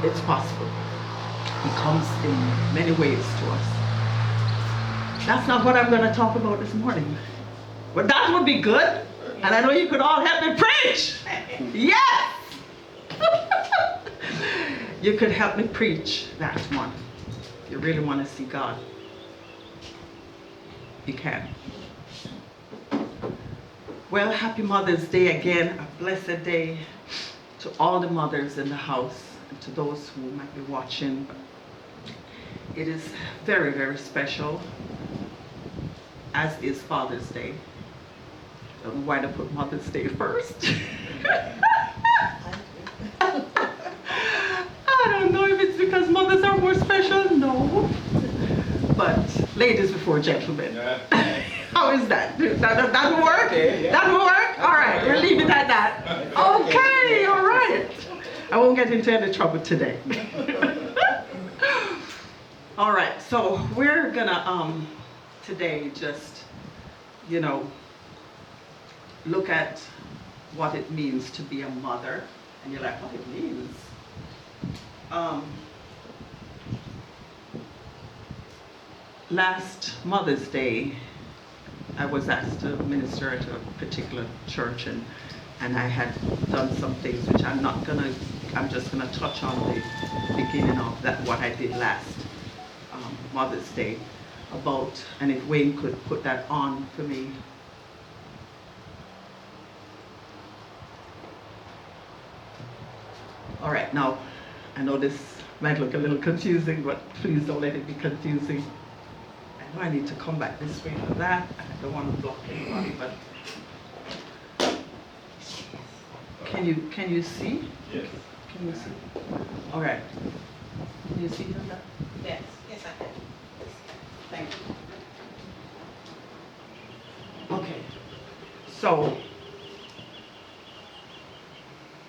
It's possible. He comes in many ways to us. That's not what I'm going to talk about this morning. But that would be good. And I know you could all help me preach. Yes! You could help me preach that one. If you really want to see God, you can. Well, happy Mother's Day again. A blessed day to all the mothers in the house and to those who might be watching. It is very, very special, as is Father's Day. I don't know why to put Mother's Day first. I don't know if it's because mothers are more special. No. But ladies before gentlemen. How is that? That will work? That will work? All right, we'll leave it at that. Okay, all right. I won't get into any trouble today. All right, so we're gonna today just, look at what it means to be a mother. And you're like, what it means? Last Mother's Day, I was asked to minister at a particular church, and I had done some things which I'm just gonna touch on the beginning of that, what I did last Mother's Day about, and if Wayne could put that on for me. All right, now, I know this might look a little confusing, but please don't let it be confusing. I know I need to come back this way for that. I don't want to block anybody, but can you see? Yes. Can you see? All right. Can you see that? Yes, yes I can. Thank you. Okay. So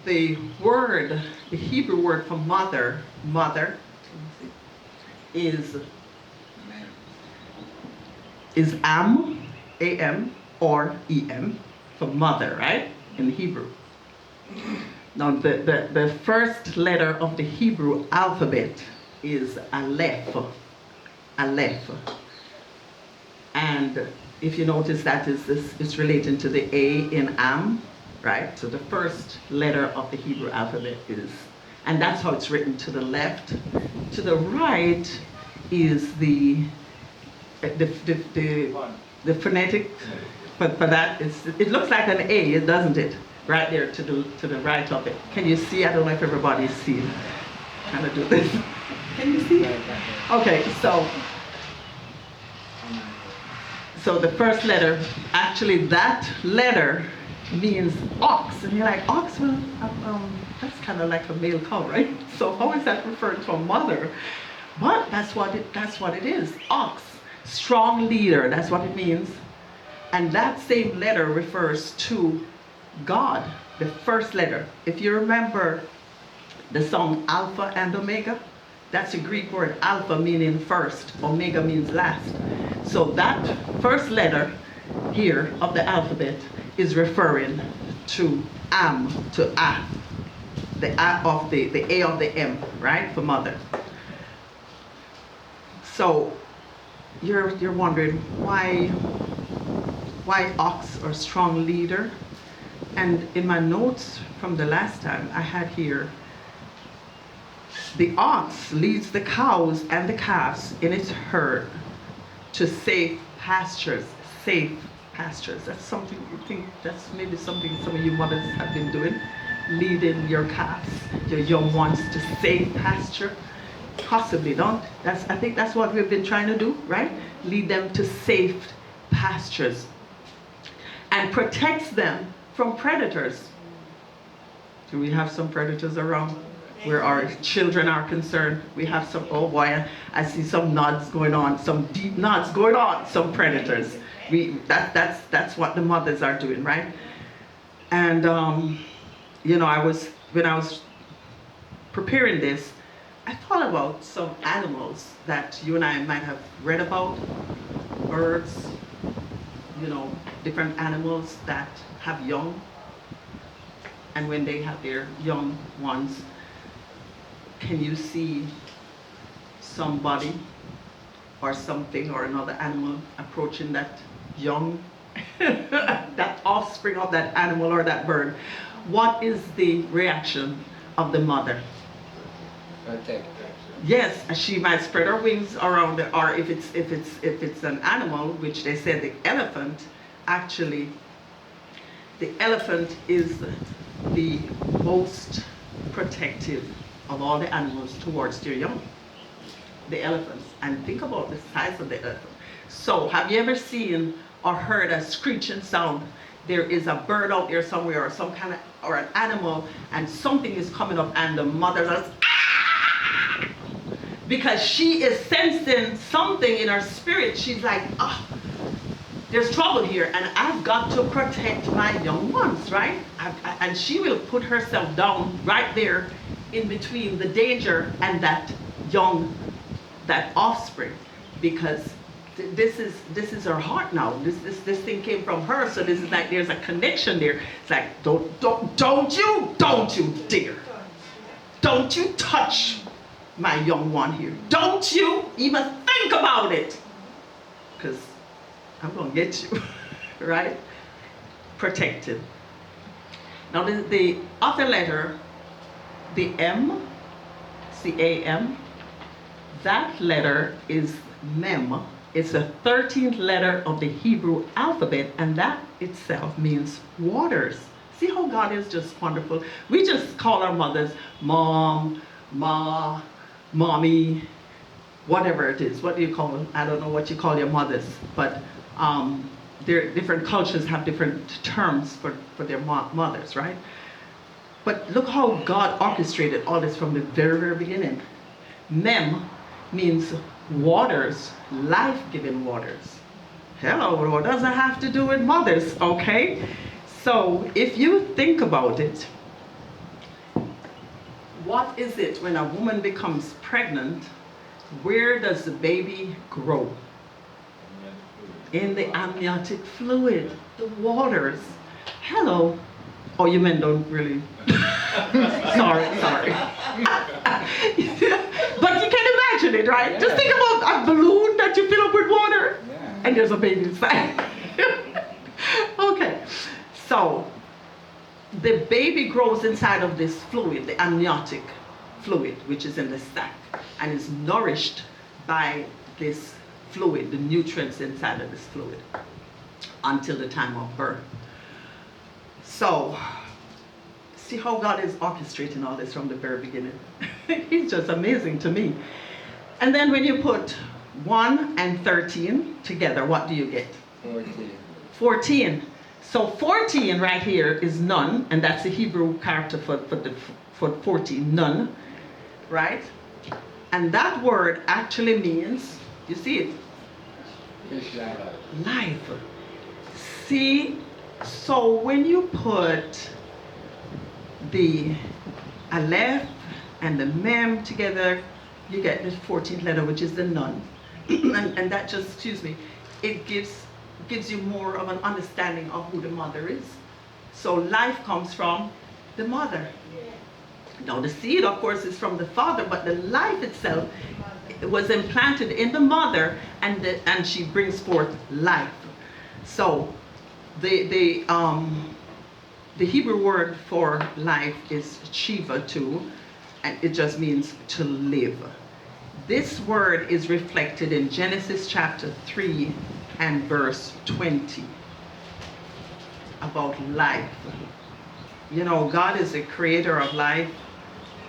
the Hebrew word for mother, is am, A-M, or E-M, for mother, right? In Hebrew. Now, the first letter of the Hebrew alphabet is Aleph. Aleph. And if you notice that is relating to the A in am, right? So the first letter of the Hebrew alphabet is, and that's how it's written to the left. To the right is the phonetic, but for that, it looks like an A, doesn't it? Right there to the right of it. Can you see? I don't know if everybody's seeing. I'm gonna do this. Can you see? Okay, so the first letter, actually that letter means ox, and you're like, ox? Well, that's kind of like a male cow, right? So how is that referring to a mother? But that's what it is. Ox, strong leader. That's what it means. And that same letter refers to God, the first letter. If you remember the song Alpha and Omega, that's a Greek word, alpha meaning first, omega means last. So that first letter here of the alphabet is referring to am, to a, the a of the A of the M, right, for mother. So you're wondering why ox or strong leader? And in my notes from the last time I had here, the ox leads the cows and the calves in its herd to safe pastures. Safe pastures. That's something you think, that's maybe something some of you mothers have been doing, leading your calves, your young ones to safe pasture. Possibly, don't? I think that's what we've been trying to do, right? Lead them to safe pastures and protects them from predators. Do we have some predators around where our children are concerned? We have some, oh boy, I see some nods going on, some deep nods going on, some predators. That's what the mothers are doing, right? And when I was preparing this, I thought about some animals that you and I might have read about, birds, different animals that have young, and when they have their young ones, can you see somebody or something or another animal approaching that young, that offspring of that animal or that bird? What is the reaction of the mother? Protect. Yes, she might spread her wings around it, or if it's an animal, which they said the elephant, actually, the elephant is the most protective of all the animals towards their young. The elephants, and think about the size of the elephant. So, have you ever seen or heard a screeching sound? There is a bird out there somewhere, or some kind of, or an animal, and something is coming up, and the mother says, "Ah!" Because she is sensing something in her spirit. She's like, "Ah, there's trouble here, and I've got to protect my young ones, right?" And she will put herself down right there in between the danger and that young, that offspring, because this is her heart now. This thing came from her, so this is like there's a connection there. It's like don't you dare, don't you touch my young one here. Don't you even think about it, because I'm gonna get you, right? Protected. Now the other letter, the M, C-A-M, that letter is Mem. It's the 13th letter of the Hebrew alphabet, and that itself means waters. See how God is just wonderful? We just call our mothers mom, ma, mommy, whatever it is. What do you call them? I don't know what you call your mothers, but different cultures have different terms for their mothers, right? But look how God orchestrated all this from the very, very beginning. Mem means waters, life-giving waters. Hello, what does that have to do with mothers, okay? So if you think about it, what is it when a woman becomes pregnant? Where does the baby grow? In the amniotic fluid, the waters. Hello. Oh, you men don't really. sorry. But you can imagine it, right? Yeah. Just think about a balloon that you fill up with water, yeah, and there's a baby inside. Okay, so the baby grows inside of this fluid, the amniotic fluid, which is in the sac, and is nourished by this fluid, the nutrients inside of this fluid, until the time of birth. So, see how God is orchestrating all this from the very beginning. He's just amazing to me. And then when you put 1 and 13 together, what do you get? 14. 14. So 14 right here is none, and that's the Hebrew character for 14, none, right? And that word actually means, you see it? Life. See, so when you put the Aleph and the Mem together, you get the 14th letter, which is the Nun. and that just, excuse me, it gives you more of an understanding of who the mother is. So life comes from the mother. Now the seed, of course, is from the father, but the life itself was implanted in the mother, and she brings forth life. So the Hebrew word for life is shiva too, and it just means to live. This word is reflected in Genesis chapter 3 and verse 20 about life. You know, God is the creator of life.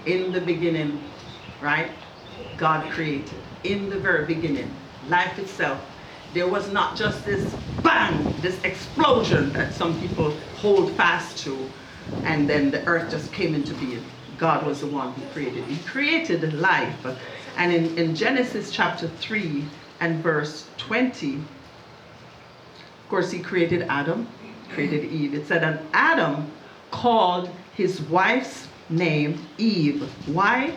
In the beginning, right? God created in the very beginning life itself. There was not just this bang, this explosion that some people hold fast to, and then the earth just came into being. God was the one who created. He created life. And in Genesis chapter 3 and verse 20, of course, he created Adam, created Eve. It said, and Adam called his wife's name Eve. Why?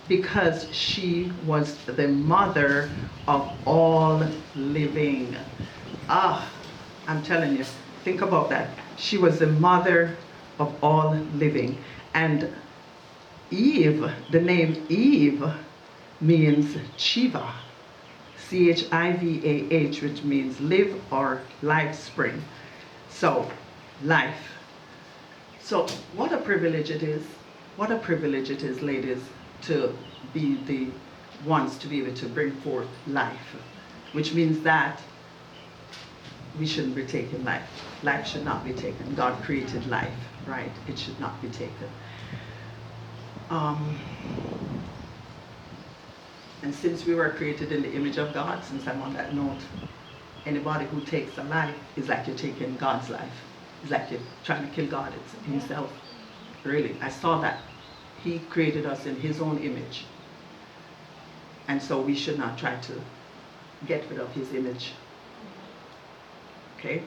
Because she was the mother of all living. I'm telling you, think about that. She was the mother of all living. And Eve, the name Eve means Chiva, Chivah, which means live or life spring. So, life. So, what a privilege it is. What a privilege it is, ladies, to be the ones to be able to bring forth life, which means that we shouldn't be taking life. Life should not be taken. God created life, right? It should not be taken. And since we were created in the image of God, since I'm on that note, anybody who takes a life is like you're taking God's life. It's like you're trying to kill God himself. Really, I saw that. He created us in his own image. And so we should not try to get rid of his image. Okay?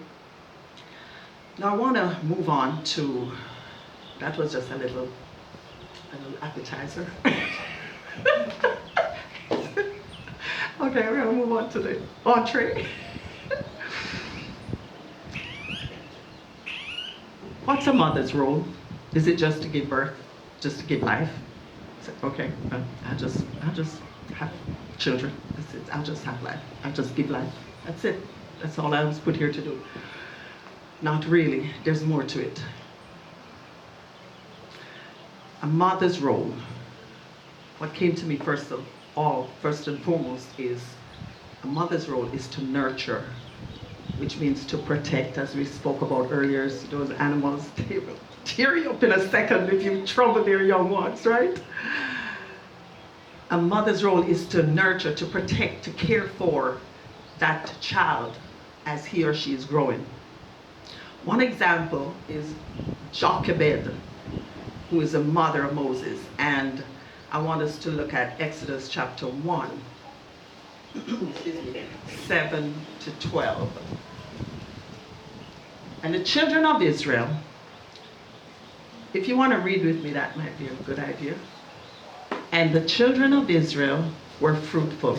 Now I want to move on to, that was just a little appetizer. Okay, we're going to move on to the entree. What's a mother's role? Is it just to give birth? Just to give life? Okay, I'll just have children. That's it. I'll just have life. I'll just give life. That's it. That's all I was put here to do. Not really. There's more to it. A mother's role. What came to me first and foremost, is a mother's role is to nurture, which means to protect, as we spoke about earlier. So those animals, they will tear you up in a second if you trouble their young ones, right? A mother's role is to nurture, to protect, to care for that child as he or she is growing. One example is Jochebed, who is a mother of Moses, and I want us to look at Exodus chapter 1, 7 to 12. And the children of Israel, if you want to read with me, that might be a good idea. And the children of Israel were fruitful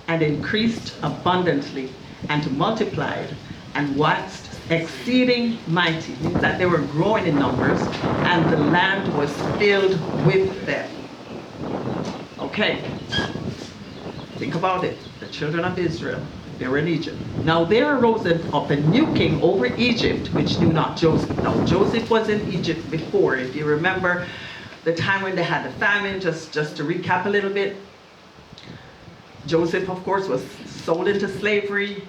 and increased abundantly and multiplied and waxed exceeding mighty, means that they were growing in numbers and the land was filled with them. Okay, think about it. The children of Israel, they were in Egypt. Now there arose up a new king over Egypt, which knew not Joseph. Now Joseph was in Egypt before. If you remember the time when they had the famine, just to recap a little bit, Joseph, of course, was sold into slavery,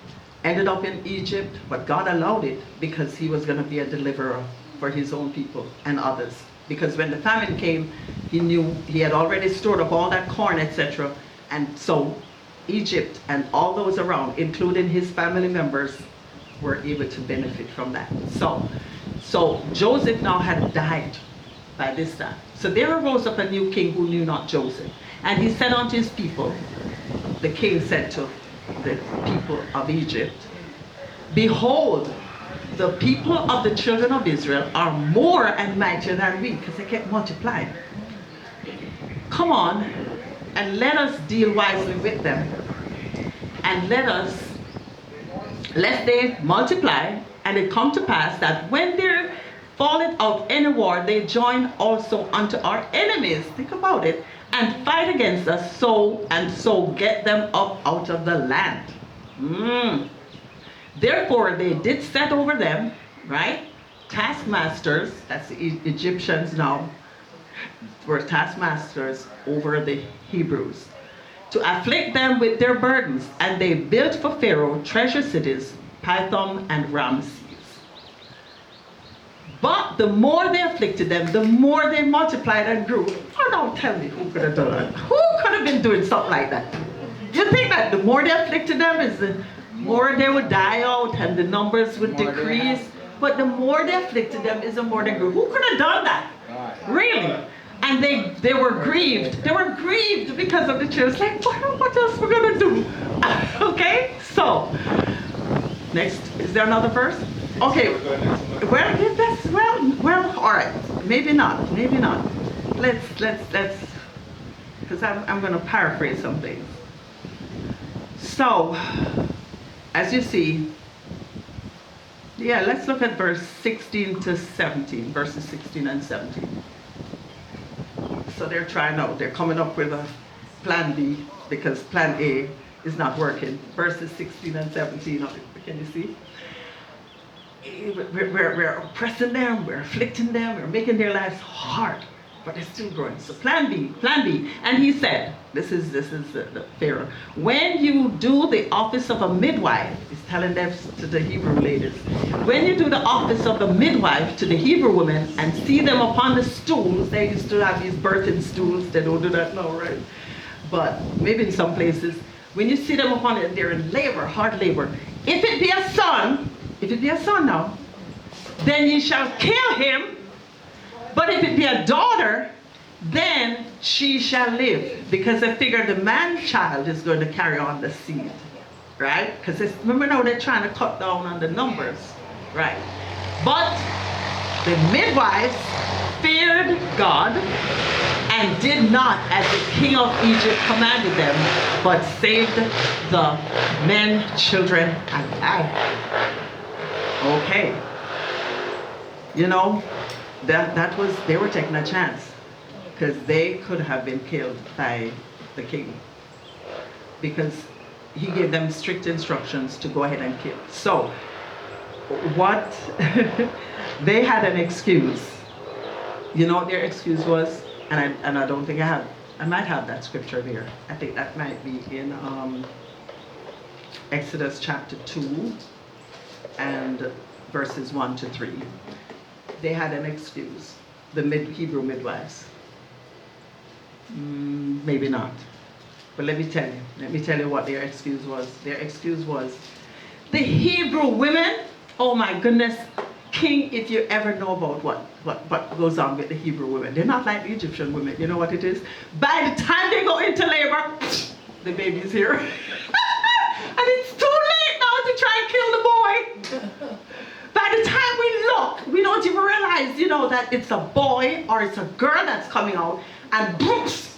ended up in Egypt, but God allowed it because he was going to be a deliverer for his own people and others. Because when the famine came, he knew he had already stored up all that corn, etc. And so Egypt and all those around, including his family members, were able to benefit from that. So Joseph now had died by this time. So there arose up a new king who knew not Joseph. And he said unto his people, the king said to the people of Egypt, behold, the people of the children of Israel are more and mightier than we, because they kept multiplying. Come on, and let us deal wisely with them. And lest they multiply, and it come to pass that when there falleth out any war, they join also unto our enemies. Think about it. And fight against us, so get them up out of the land. Therefore they did set over them, right? Taskmasters, that's the Egyptians now, were taskmasters over the Hebrews, to afflict them with their burdens. And they built for Pharaoh treasure cities, Pithom and Ramses. But the more they afflicted them, the more they multiplied and grew. Oh, don't tell me who could have done that. Who could have been doing something like that? You think that the more they afflicted them is the more they would die out and the numbers would decrease? But the more they afflicted them is the more they grew. Who could have done that? Really? And they were grieved. They were grieved because of the children. Like, what else we're going to do? Okay? So, next. Is there another verse? Okay, well, all right. Maybe not. Let's, because I'm going to paraphrase some things. So, as you see, yeah, let's look at verse 16 to 17, verses 16 and 17. So they're trying out. They're coming up with a plan B because plan A is not working. Verses 16 and 17. Can you see? We're oppressing them, we're afflicting them, we're making their lives hard, but they're still growing. So plan B. And he said, this is the Pharaoh. When you do the office of a midwife, he's telling them to the Hebrew ladies, when you do the office of a midwife to the Hebrew women and see them upon the stools, they used to have these birthing stools, they don't do that now, right? But maybe in some places, when you see them upon it, they're in labor, hard labor. If it be a son now, then ye shall kill him. But if it be a daughter, then she shall live. Because they figure the man-child is going to carry on the seed. Right? Because remember now they're trying to cut down on the numbers. Right? But the midwives feared God and did not as the king of Egypt commanded them, but saved the men, children, and I. Okay. You know, that was, they were taking a chance because they could have been killed by the king because he gave them strict instructions to go ahead and kill. So what they had an excuse. You know what their excuse was? And I don't think I might have that scripture there. I think that might be in Exodus chapter 2 and verses 1 to 3. They had an excuse, the Hebrew midwives. Maybe not. But let me tell you what their excuse was. Their excuse was, the Hebrew women, oh my goodness, King, if you ever know about what goes on with the Hebrew women, they're not like the Egyptian women. You know what it is? By the time they go into labor, the baby's here. And it's too late now to try and kill the boy. By the time we look, we don't even realize, you know, that it's a boy or it's a girl that's coming out, and boops,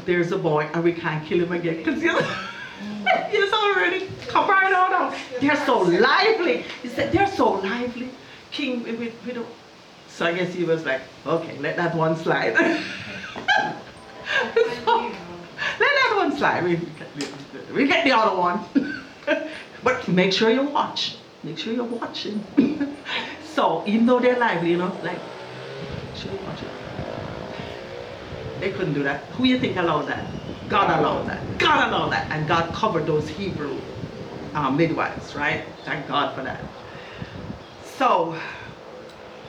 there's a boy, and we can't kill him again because he's already come right on out. They're so lively. He said, they're so lively. King, we don't. So I guess he was like, okay, let that one slide. So, let that one slide. We get the other one. But make sure you watch. Make sure you're watching. So even though they're lively, you know, like, make sure you watch it. They couldn't do that. Who do you think allowed that? God allowed that. God allowed that. And God covered those Hebrew midwives, right? Thank God for that. So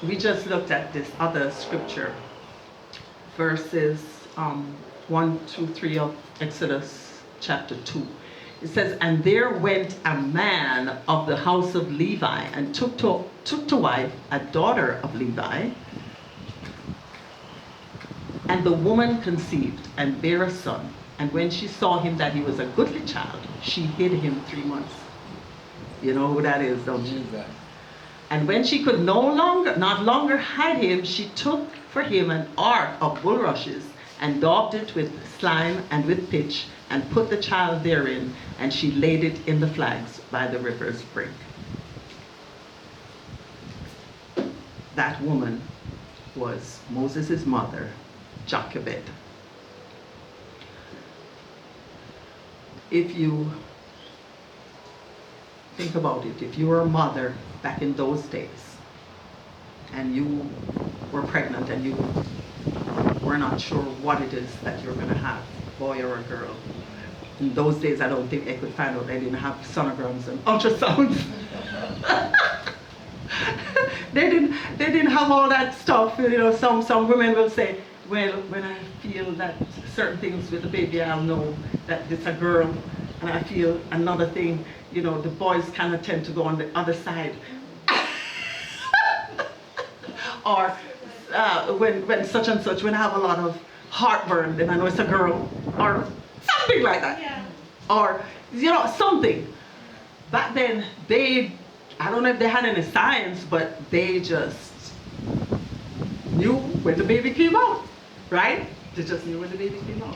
we just looked at this other scripture, verses 1, 2, 3 of Exodus chapter 2. It says, and there went a man of the house of Levi and took to wife a daughter of Levi. And the woman conceived and bare a son. And when she saw him that he was a goodly child, she hid him 3 months. You know who that is, don't you? And when she could not longer hide him, she took for him an ark of bulrushes and daubed it with slime and with pitch, and put the child therein, and she laid it in the flags by the river's brink. That woman was Moses' mother, Jochebed. If you think about it, if you were a mother back in those days, and you were pregnant and you were not sure what it is that you're going to have, boy or a girl. In those days, I don't think they could find out. They didn't have sonograms and ultrasounds. They didn't have all that stuff. You know, some women will say, well, when I feel that certain things with the baby, I'll know that it's a girl. And I feel another thing, you know, the boys kind of tend to go on the other side. Or when such and such, when I have a lot of heartburn, then I know it's a girl. Or something like that. Yeah. Or, you know, something. Back then, I don't know if they had any science, but they just knew when the baby came out, right? They just knew when the baby came out.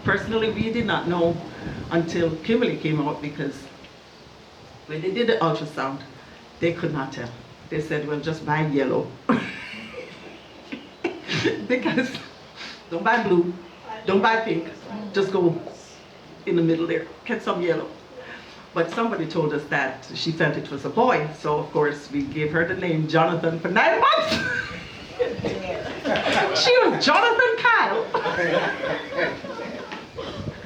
Personally, we did not know until Kimberly came out, because when they did the ultrasound, they could not tell. They said, well, just buy yellow. Because Don't buy blue. Don't buy pink. Just go in the middle there. Get some yellow. But somebody told us that she felt it was a boy. So, of course, we gave her the name Jonathan for 9 months. She was Jonathan Kyle.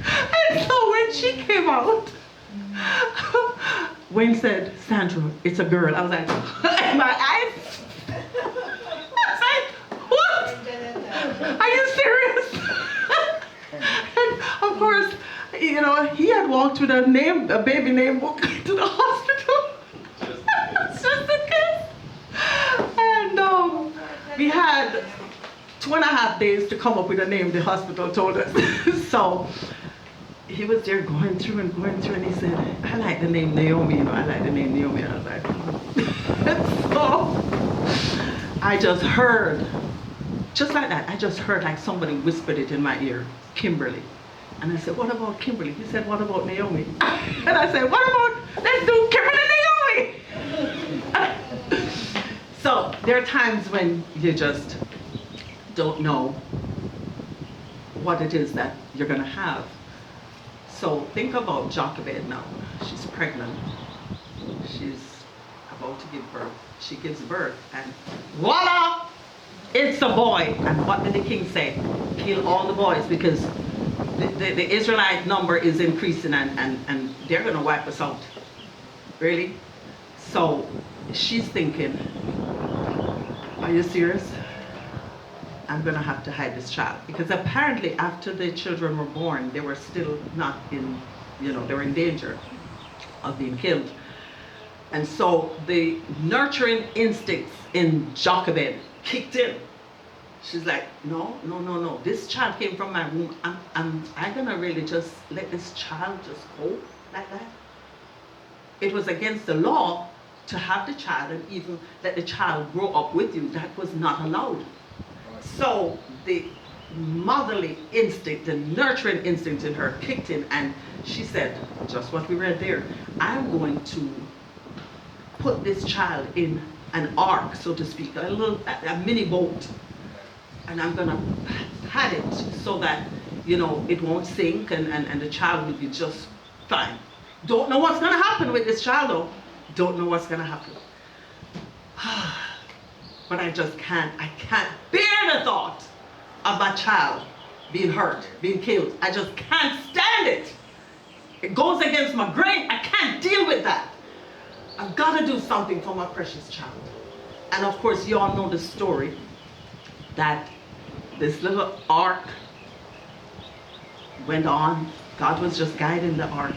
And so when she came out, Wayne said, Sandra, it's a girl. I was like, my eyes? I was like, what? Are you serious? And of course, you know, he had walked with a baby name book to the hospital. It's just a kid. And we had 2.5 days to come up with a name, the hospital told us. So he was there going through, and he said, I like the name Naomi, you know, I like the name Naomi. And I was like, so I just heard, just like that, I just heard like somebody whispered it in my ear, Kimberly. And I said, what about Kimberly? He said, what about Naomi? And I said, what about, let's do Kimberly Naomi. So there are times when you just don't know what it is that you're gonna have. So think about Jochebed now. She's pregnant. She's about to give birth. She gives birth and voila, it's a boy. And what did the king say? Kill all the boys, because the Israelite number is increasing and they're gonna wipe us out. Really? So she's thinking, are you serious? I'm gonna have to hide this child. Because apparently after the children were born, they were still not in, you know, they were in danger of being killed. And so the nurturing instincts in Jochebed kicked in. She's like, no. This child came from my womb. I'm gonna really just let this child just go like that? It was against the law to have the child and even let the child grow up with you. That was not allowed. So the motherly instinct, the nurturing instinct in her kicked in, and she said, just what we read there, I'm going to put this child in an ark, so to speak, a mini boat. And I'm gonna pad it so that, you know, it won't sink and the child will be just fine. Don't know what's gonna happen with this child though. Don't know what's gonna happen. But I can't bear the thought of my child being hurt, being killed. I just can't stand it. It goes against my grain. I can't deal with that. I've gotta do something for my precious child. And of course, you all know the story that this little ark went on. God was just guiding the ark.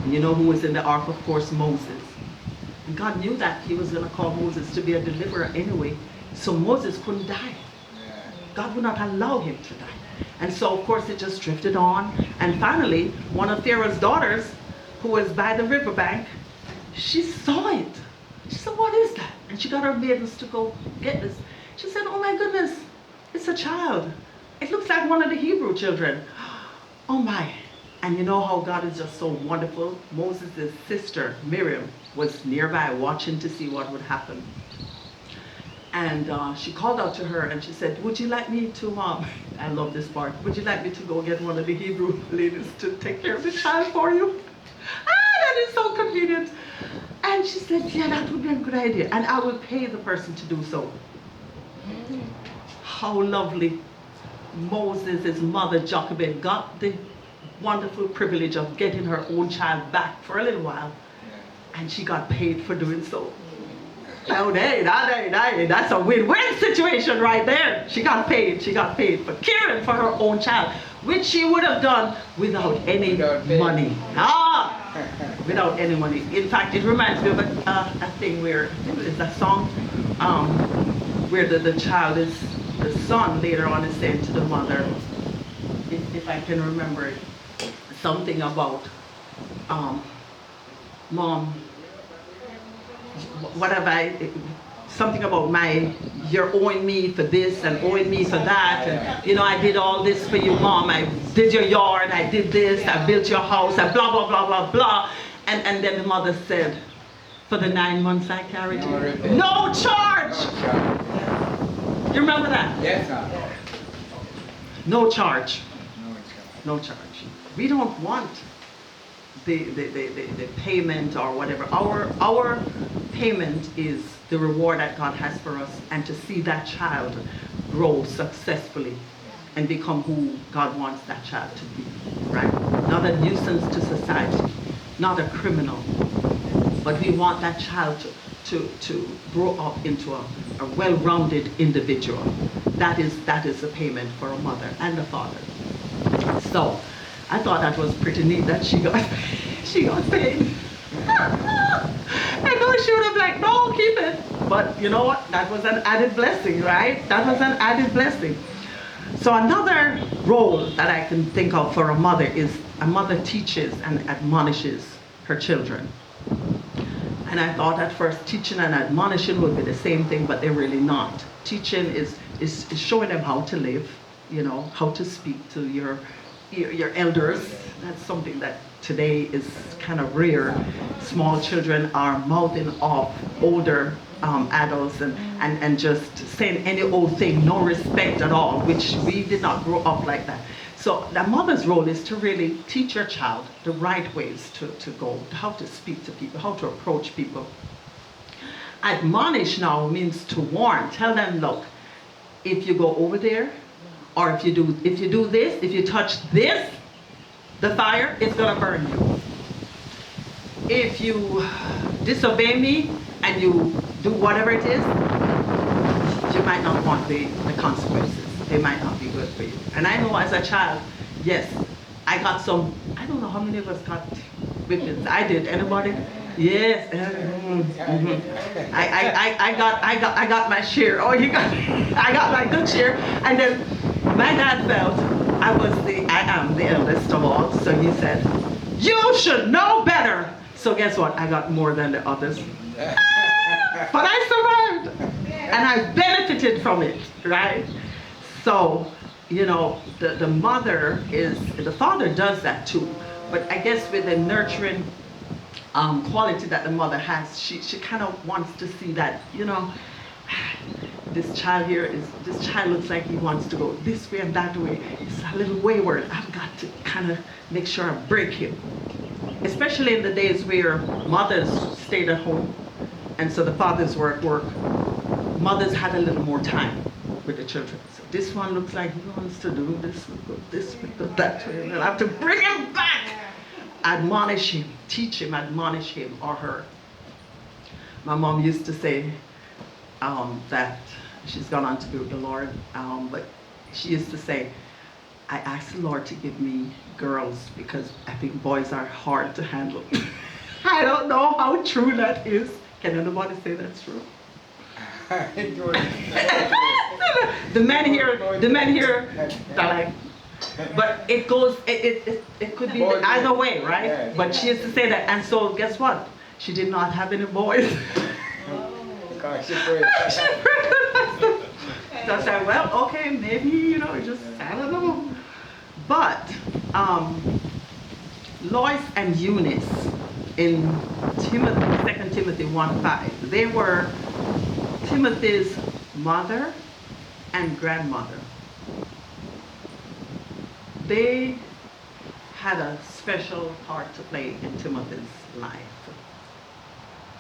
And you know who was in the ark? Of course, Moses. And God knew that he was going to call Moses to be a deliverer anyway. So Moses couldn't die. God would not allow him to die. And so, of course, it just drifted on. And finally, one of Pharaoh's daughters, who was by the riverbank, she saw it. She said, what is that? And she got her maidens to go get this. She said, oh my goodness, it's a child. It looks like one of the Hebrew children. Oh my. And you know how God is just so wonderful? Moses' sister, Miriam, was nearby watching to see what would happen. And she called out to her and she said, would you like me to, I love this part, would you like me to go get one of the Hebrew ladies to take care of the child for you? That is so convenient. And she said, yeah, that would be a good idea. And I will pay the person to do so. How lovely. Moses' mother, Jochebed, got the wonderful privilege of getting her own child back for a little while. And she got paid for doing so. Oh, that's a win-win situation right there. She got paid for caring for her own child, which she would have done without any money. Without any money. In fact, it reminds me of a thing where, it's a song where the child is, the son later on is saying to the mother, if I can remember it, something about, Mom, what have something about you're owing me for this and owing me for that, and you know, I did all this for you, Mom, I did your yard, I did this, I built your house, and blah, blah, blah, blah, blah. And then the mother said, for the 9 months I carried you, no charge! You remember that? Yes, sir. No charge. No, it's not. No charge. We don't want the payment or whatever. Our payment is the reward that God has for us, and to see that child grow successfully and become who God wants that child to be, right? Not a nuisance to society, not a criminal, but we want that child to grow up into a well-rounded individual. That is the payment for a mother and a father. So I thought that was pretty neat that she got paid. I know she would have like, no, keep it. But you know what? That was an added blessing, right? That was an added blessing. So another role that I can think of for a mother is a mother teaches and admonishes her children. And I thought at first teaching and admonishing would be the same thing, but they're really not. Teaching is showing them how to live, you know, how to speak to your elders. That's something that today is kind of rare. Small children are mouthing off older adults and just saying any old thing, no respect at all, which we did not grow up like that. So the mother's role is to really teach your child the right ways to go, how to speak to people, how to approach people. Admonish now means to warn. Tell them, look, if you go over there, or if you do this, if you touch this, the fire is gonna burn you. If you disobey me and you do whatever it is, you might not want the consequences. They might not be good for you. And I know as a child, yes, I got some, I don't know how many of us got whippings. I did. Anybody? Yes. I got my share. Oh, I got my good share. And then my dad felt I am the eldest of all. So he said, you should know better. So guess what? I got more than the others. But I survived. And I benefited from it, right? So, you know, the mother the father does that too. But I guess with the nurturing quality that the mother has, she kind of wants to see that, you know, this child looks like he wants to go this way and that way. He's a little wayward. I've got to kind of make sure I break him. Especially in the days where mothers stayed at home, and so the fathers were at work. Mothers had a little more time with the children. So this one looks like he wants to do this, that way, and I have to bring him back. Admonish him, teach him, admonish him or her. My mom used to say that she's gone on to be with the Lord, but she used to say, I asked the Lord to give me girls because I think boys are hard to handle. I don't know how true that is. Can anybody say that's true? The men here, they're like, but it goes, it could be either way, right? Yeah. But she used to say that, and so guess what? She did not have any boys. Because she prayed. So I said, well, okay, maybe, you know, just, I don't know. But Lois and Eunice in 2 Timothy 1:5, they were Timothy's mother and grandmother. They had a special part to play in Timothy's life.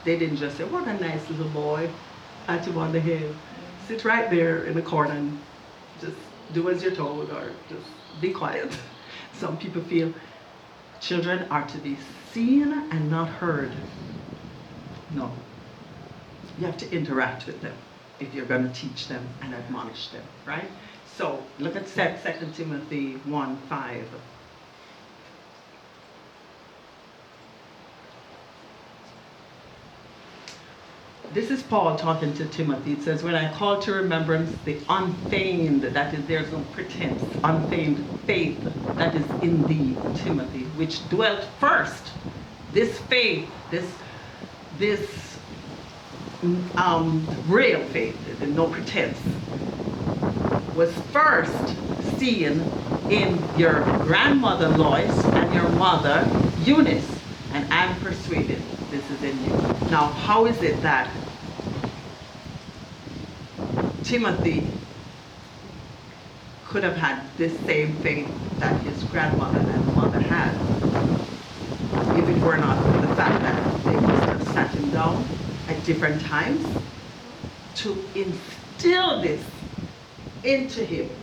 They didn't just say, what a nice little boy, pat him on the head, sit right there in the corner and just do as you're told or just be quiet. Some people feel children are to be seen and not heard. No. You have to interact with them if you're going to teach them and admonish them, right? So look at 2 Timothy 1:5. This is Paul talking to Timothy. It says, when I call to remembrance the unfeigned, that is, there's no pretense, unfeigned faith that is in thee, Timothy, which dwelt first. This faith, this real faith, no pretense, was first seen in your grandmother Lois and your mother Eunice, and I'm persuaded this is in you. Now, how is it that Timothy could have had this same faith that his grandmother and mother had if it were not for the fact that they must have sat him down at different times to instill this into him.